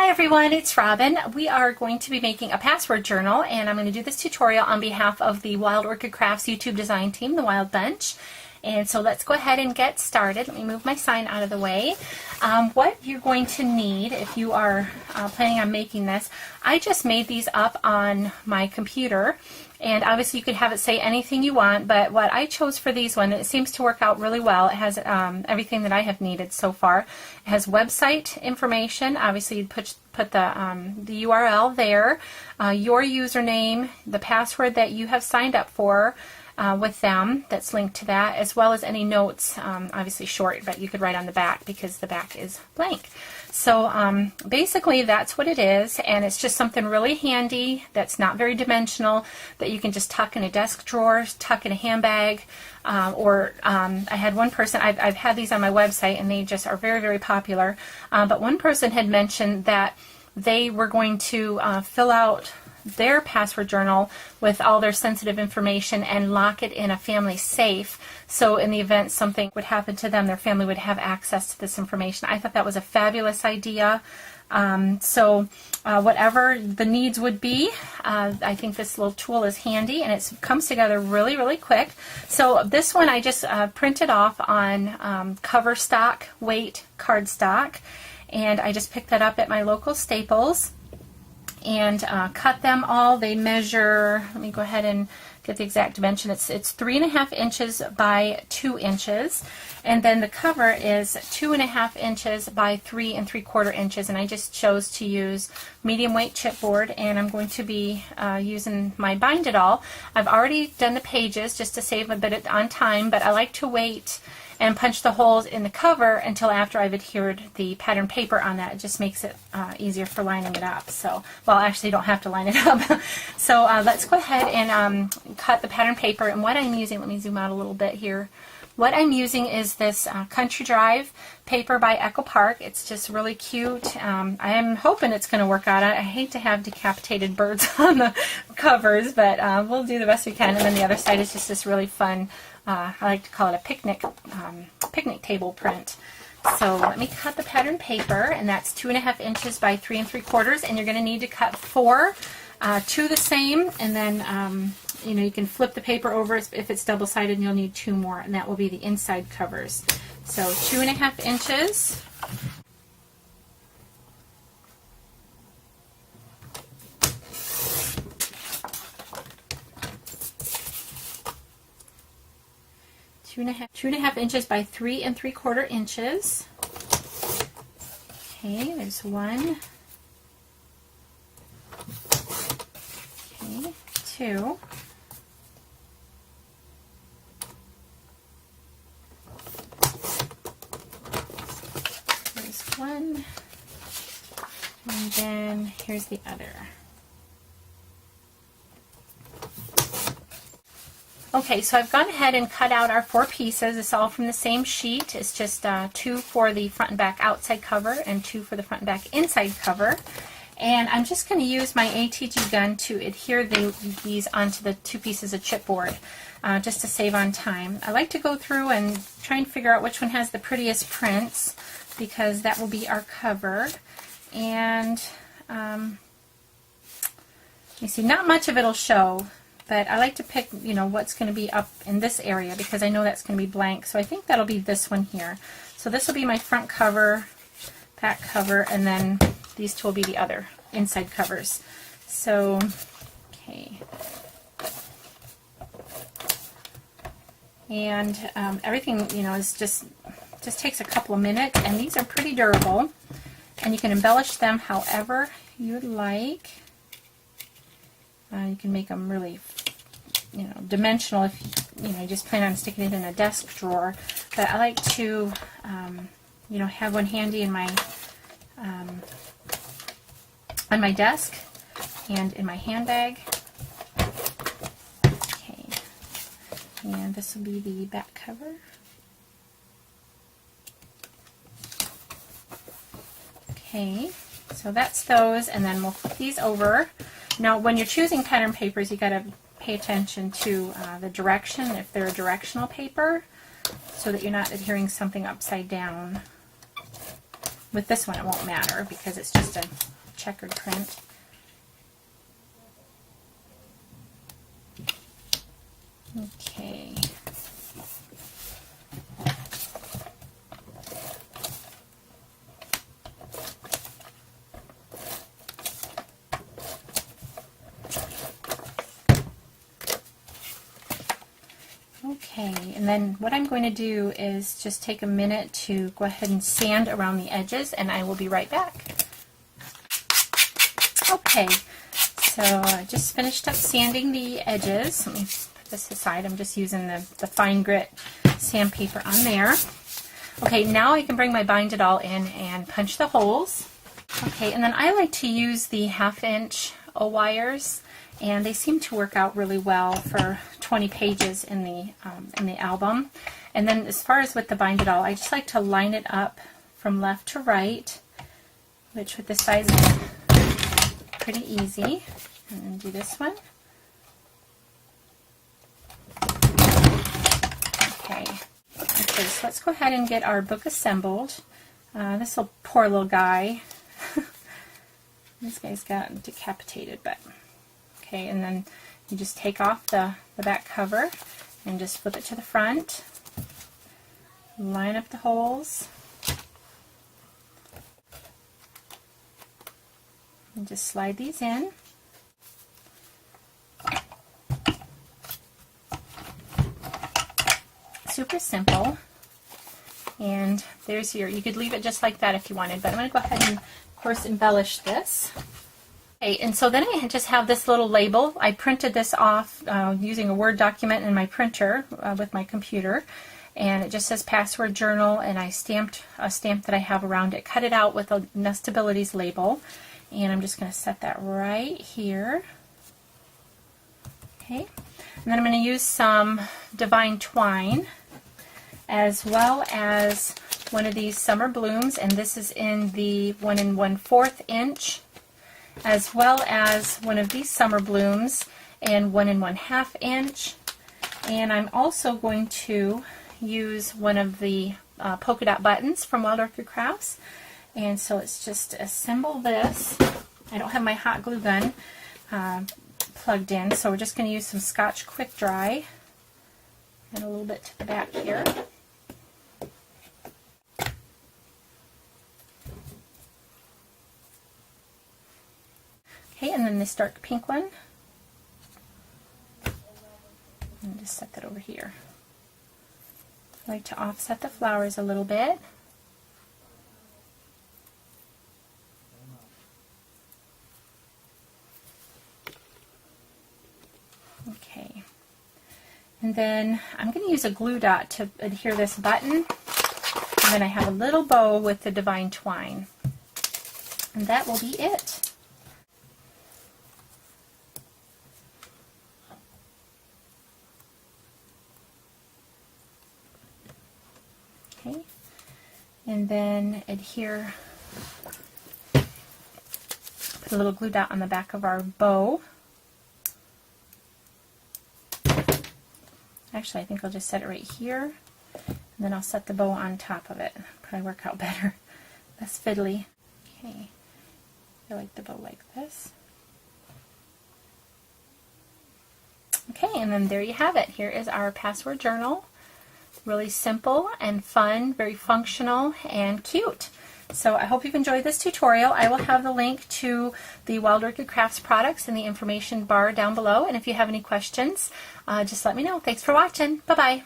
Hi everyone, it's Robin. We are going to be making a password journal, and I'm going to do this tutorial on behalf of the Wild Orchid Crafts YouTube design team, the Wild Bunch. And so let's go ahead and get started. Let me move my sign out of the way. What you're going to need if you are planning on making this, I just made these up on my computer. And obviously you could have it say anything you want, but what I chose for these one, it seems to work out really well. It has everything that I have needed so far. It has website information. Obviously you'd put the URL there, your username, the password that you have signed up for with them that's linked to that, as well as any notes, obviously short, but you could write on the back because the back is blank. So basically that's what it is, and it's just something really handy that's not very dimensional that you can just tuck in a desk drawer, tuck in a handbag, or I had one person, I've had these on my website and they just are very, very popular, but one person had mentioned that they were going to fill out their password journal with all their sensitive information and lock it in a family safe, so in the event something would happen to them, their family would have access to this information. I thought that was a fabulous idea. So whatever the needs would be, I think this little tool is handy, and it comes together really, really quick. So this one I just printed off on cover stock weight cardstock, and I just picked that up at my local Staples and cut them all. They measure, let me go ahead and get the exact dimension. It's 3.5 inches by 2 inches, and then the cover is 2.5 inches by 3 3/4 inches, and I just chose to use medium weight chipboard, and I'm going to be using my Bind It All. I've already done the pages just to save a bit on time, but I like to wait and punch the holes in the cover until after I've adhered the pattern paper on that. It just makes it easier for lining it up. So, well, actually you don't have to line it up. So let's go ahead and cut the pattern paper. And what I'm using, let me zoom out a little bit here. What I'm using is this Country Drive paper by Echo Park. It's just really cute. I am hoping it's going to work out. I hate to have decapitated birds on the covers, but we'll do the best we can. And then the other side is just this really fun, I like to call it a picnic table print. So let me cut the pattern paper, and that's 2.5 inches by 3 3/4, and you're going to need to cut 4 to the same, and then you know, you can flip the paper over if it's double-sided, and you'll need 2 more, and that will be the inside covers. So 2.5 inches. Two and a half inches by 3 3/4 inches. Okay, there's 1. Okay, 2. There's 1. And then here's the other. Okay, so I've gone ahead and cut out our 4 pieces. It's all from the same sheet. It's just 2 for the front and back outside cover and 2 for the front and back inside cover. And I'm just going to use my ATG gun to adhere these onto the 2 pieces of chipboard, just to save on time. I like to go through and try and figure out which one has the prettiest prints, because that will be our cover. And you see, not much of it will show, but I like to pick, you know, what's going to be up in this area, because I know that's going to be blank. So I think that'll be this one here. So this will be my front cover, back cover, and then these 2 will be the other inside covers. So, okay. And everything, you know, is just takes a couple of minutes, and these are pretty durable, and you can embellish them however you'd like. You can make them really, you know, dimensional if you know, you just plan on sticking it in a desk drawer. But I like to, you know, have one handy in my on my desk and in my handbag. Okay, and this will be the back cover. Okay, so that's those, and then we'll flip these over. Now, when you're choosing pattern papers, you got to pay attention to the direction, if they're a directional paper, so that you're not adhering something upside down. With this one it won't matter because it's just a checkered print. Okay. Okay, and then what I'm going to do is just take a minute to go ahead and sand around the edges, and I will be right back. Okay, so I just finished up sanding the edges. Let me put this aside. I'm just using the fine grit sandpaper on there. Okay, now I can bring my bind it all in and punch the holes. Okay, and then I like to use the 1/2 inch O-wires, and they seem to work out really well for 20 pages in the album. And then as far as with the bind it all, I just like to line it up from left to right, which with this size is pretty easy. And then do this one. Okay. Okay, so let's go ahead and get our book assembled. This little poor little guy. This guy's got decapitated, but okay, and then you just take off the back cover and just flip it to the front. Line up the holes. And just slide these in. Super simple. And there's you could leave it just like that if you wanted, but I'm going to go ahead and, of course, embellish this. Okay, and so then I just have this little label. I printed this off using a Word document in my printer with my computer, and it just says Password Journal, and I stamped a stamp that I have around it, cut it out with a Nestabilities label, and I'm just going to set that right here. Okay, and then I'm going to use some Divine Twine, as well as one of these Summer Blooms, and this is in the 1 1/4 inch, as well as one of these Summer Blooms in 1 1/2 inch. And I'm also going to use one of the polka dot buttons from Wild Orchid Crafts. And so let's just assemble this. I don't have my hot glue gun plugged in, so we're just going to use some Scotch Quick Dry and a little bit to the back here. Okay, and then this dark pink one. And just set that over here. I like to offset the flowers a little bit. Okay. And then I'm going to use a glue dot to adhere this button. And then I have a little bow with the Divine Twine. And that will be it. Okay, and then adhere, put a little glue dot on the back of our bow. Actually, I think I'll just set it right here, and then I'll set the bow on top of it. Probably work out better, less fiddly. Okay, I like the bow like this. Okay, and then there you have it. Here is our password journal. Really simple and fun, very functional and cute. So I hope you've enjoyed this tutorial. I will have the link to the Wild Orchid Crafts products in the information bar down below. And if you have any questions, just let me know. Thanks for watching. Bye-bye.